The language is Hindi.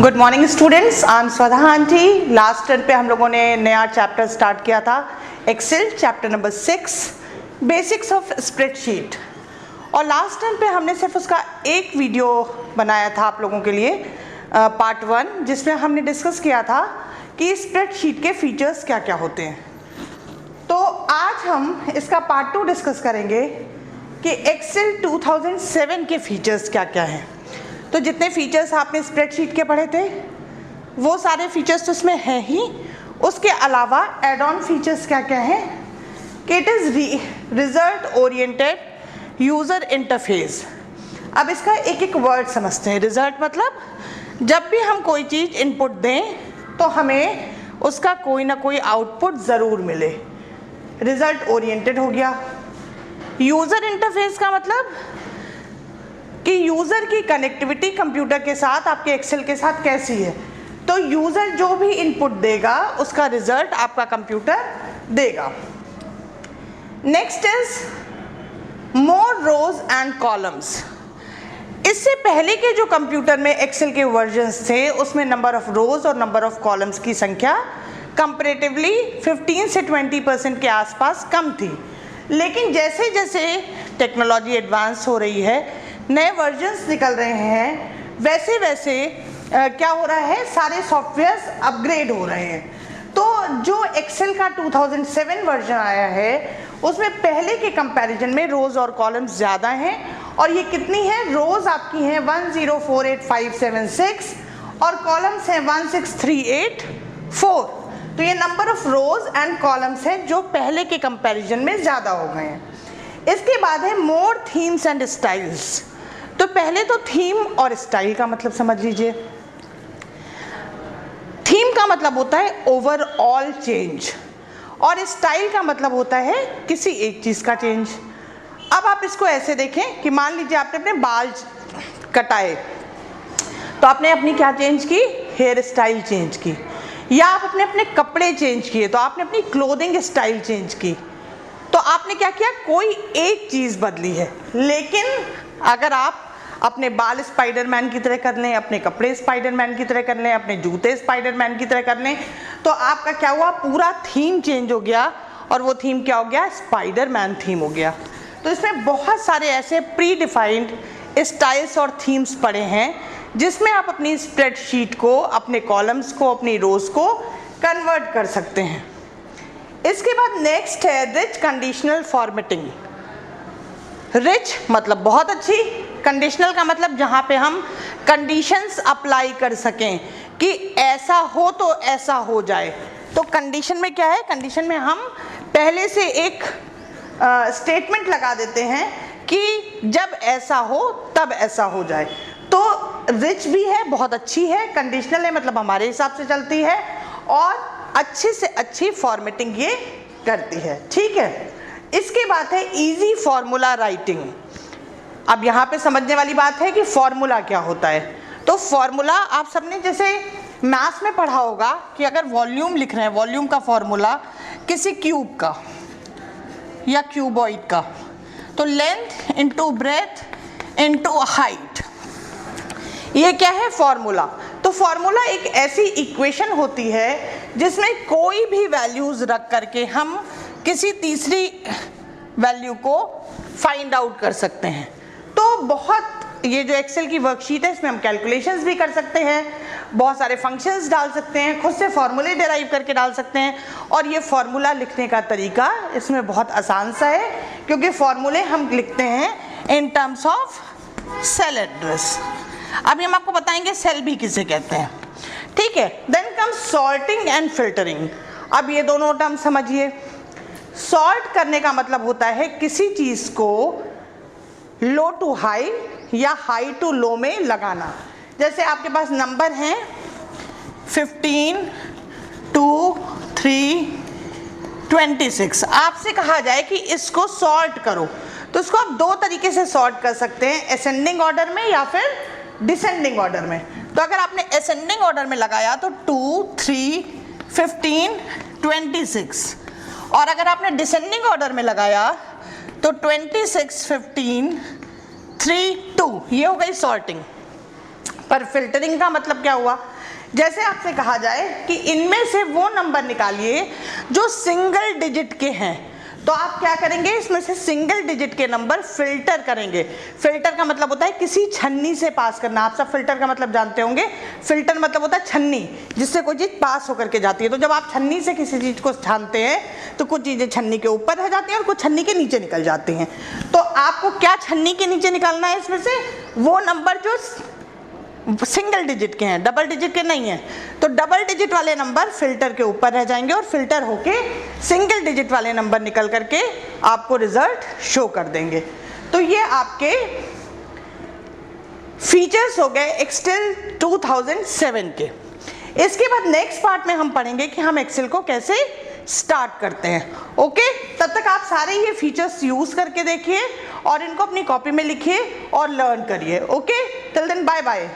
Good morning students, I am Swadha aunty. Last term पे हम लोगों ने नया चैप्टर स्टार्ट किया था, Excel chapter number 6, basics of spreadsheet. और लास्ट टर्म पे हमने सिर्फ उसका एक वीडियो बनाया था आप लोगों के लिए, पार्ट 1, जिसमें हमने डिस्कस किया था कि स्प्रेडशीट के फीचर्स क्या क्या होते हैं। तो आज हम इसका पार्ट 2 डिस्कस करेंगे कि एक्सेल 2007 के फीचर्स क्या क्या हैं। तो जितने फीचर्स आपने स्प्रेडशीट के पढ़े थे वो सारे फीचर्स तो इसमें हैं ही, उसके अलावा एड ऑन फीचर्स क्या क्या हैं कि it is result oriented user interface. अब इसका एक एक वर्ड समझते हैं। रिजल्ट मतलब जब भी हम कोई चीज़ इनपुट दें तो हमें उसका कोई ना कोई आउटपुट ज़रूर मिले, रिजल्ट ओरिएंटेड हो गया। यूज़र इंटरफेस का मतलब कि यूज़र की कनेक्टिविटी कंप्यूटर के साथ, आपके एक्सेल के साथ कैसी है। तो यूज़र जो भी इनपुट देगा उसका रिजल्ट आपका कंप्यूटर देगा। Next is more rows and columns. इससे पहले के जो कंप्यूटर में एक्सेल के वर्जन्स थे उसमें नंबर ऑफ रोज और नंबर ऑफ कॉलम्स की संख्या कंपैरेटिवली 15 से 20% के आसपास कम थी। लेकिन जैसे जैसे टेक्नोलॉजी एडवांस हो रही है, नए वर्जन्स निकल रहे हैं, वैसे वैसे क्या हो रहा है, सारे सॉफ्टवेयर्स अपग्रेड हो रहे हैं। तो जो एक्सेल का 2007 वर्जन आया है उसमें पहले के कंपैरिजन में रोज़ और कॉलम्स ज़्यादा हैं। और ये कितनी है, रोज़ आपकी हैं 1048576 और कॉलम्स हैं 16384। तो ये number of rows and columns हैं जो पहले के कंपैरिजन में ज़्यादा हो गए हैं। इसके बाद है मोर थीम्स एंड स्टाइल्स। तो पहले तो थीम और स्टाइल का मतलब समझ लीजिए। थीम का मतलब होता है ओवरऑल चेंज और स्टाइल का मतलब होता है किसी एक चीज़ का चेंज। अब आप इसको ऐसे देखें कि मान लीजिए आपने अपने बाल कटाए तो आपने अपनी क्या चेंज की, हेयर स्टाइल चेंज की। या आप अपने अपने कपड़े चेंज किए तो आपने अपनी क्लोथिंग स्टाइल चेंज की। तो आपने क्या किया, कोई एक चीज़ बदली है। लेकिन अगर आप अपने बाल स्पाइडरमैन की तरह कर लें, अपने कपड़े स्पाइडरमैन की तरह कर लें, अपने जूते स्पाइडरमैन की तरह कर लें, तो आपका क्या हुआ, पूरा थीम चेंज हो गया। और वो थीम क्या हो गया, स्पाइडरमैन थीम हो गया। तो इसमें बहुत सारे ऐसे प्री डिफाइंड स्टाइल्स और थीम्स पड़े हैं जिसमें आप अपनी स्प्रेडशीट को, अपने कॉलम्स को, अपनी रोज को कन्वर्ट कर सकते हैं। इसके बाद नेक्स्ट है रिच कंडीशनल फॉर्मेटिंग। रिच मतलब बहुत अच्छी, कंडीशनल का मतलब जहाँ पे हम कंडीशंस अप्लाई कर सकें कि ऐसा हो तो ऐसा हो जाए। तो कंडीशन में क्या है, कंडीशन में हम पहले से एक स्टेटमेंट लगा देते हैं कि जब ऐसा हो तब ऐसा हो जाए। तो रिच भी है, बहुत अच्छी है, कंडीशनल है मतलब हमारे हिसाब से चलती है और अच्छी से अच्छी फॉर्मेटिंग ये करती है। ठीक है। इसके बाद है इजी फॉर्मूला राइटिंग। अब यहाँ पे समझने वाली बात है कि फॉर्मूला क्या होता है। तो फॉर्मूला आप सबने जैसे मैथ्स में पढ़ा होगा कि अगर वॉल्यूम लिख रहे हैं, वॉल्यूम का फॉर्मूला किसी क्यूब का या क्यूबॉइड का, तो length into breadth into height, ये क्या है, फॉर्मूला। तो फॉर्मूला एक ऐसी इक्वेशन होती है जिसमें कोई भी वैल्यूज रख करके हम किसी तीसरी वैल्यू को फाइंड आउट कर सकते हैं। तो बहुत, ये जो एक्सेल की वर्कशीट है इसमें हम कैलकुलेशंस भी कर सकते हैं, बहुत सारे फंक्शंस डाल सकते हैं, खुद से फॉर्मूले डिराइव करके डाल सकते हैं। और ये फॉर्मूला लिखने का तरीका इसमें बहुत आसान सा है क्योंकि फॉर्मूले हम लिखते हैं in terms of cell address. अभी हम आपको बताएंगे सेल भी किसे कहते हैं। ठीक है। Then come sorting and filtering. अब ये दोनों टर्म समझिए। सॉर्ट करने का मतलब होता है किसी चीज़ को लो टू हाई या हाई टू लो में लगाना। जैसे आपके पास नंबर हैं 15, 2, 3, 26। आपसे कहा जाए कि इसको सॉर्ट करो तो इसको आप दो तरीके से सॉर्ट कर सकते हैं, असेंडिंग ऑर्डर में या फिर डिसेंडिंग ऑर्डर में। तो अगर आपने असेंडिंग ऑर्डर में लगाया तो 2, 3, 15, 26। और अगर आपने डिसेंडिंग ऑर्डर में लगाया तो 26, 15, 3, 2, ये हो गई सॉर्टिंग। पर फिल्टरिंग का मतलब क्या हुआ जैसे आपसे कहा जाए कि इनमें से वो नंबर निकालिए जो सिंगल डिजिट के हैं, तो आप क्या करेंगे, इसमें से सिंगल डिजिट के नंबर फिल्टर करेंगे। फिल्टर का मतलब होता है किसी छन्नी से पास करना। आप सब फिल्टर का मतलब जानते होंगे। फिल्टर मतलब होता है छन्नी, जिससे कोई चीज़ पास होकर के जाती है। तो जब आप छन्नी से किसी चीज़ को छानते हैं तो कुछ चीज़ें छन्नी के ऊपर रह जाती हैं और कुछ छन्नी के नीचे निकल जाती हैं। तो आपको क्या छन्नी के नीचे निकालना है, इसमें से वो नंबर जो सिंगल डिजिट के हैं, डबल डिजिट के नहीं है। तो डबल डिजिट वाले नंबर फिल्टर के ऊपर रह जाएंगे और फिल्टर होके सिंगल डिजिट वाले नंबर निकल करके आपको रिजल्ट शो कर देंगे। तो ये आपके फीचर्स हो गए एक्सेल 2007 के। इसके बाद नेक्स्ट पार्ट में हम पढ़ेंगे कि हम एक्सेल को कैसे स्टार्ट करते हैं। ओके, तब तक आप सारे ये फीचर्स यूज करके देखिए और इनको अपनी कॉपी में लिखिए और लर्न करिए। Okay, till then bye bye.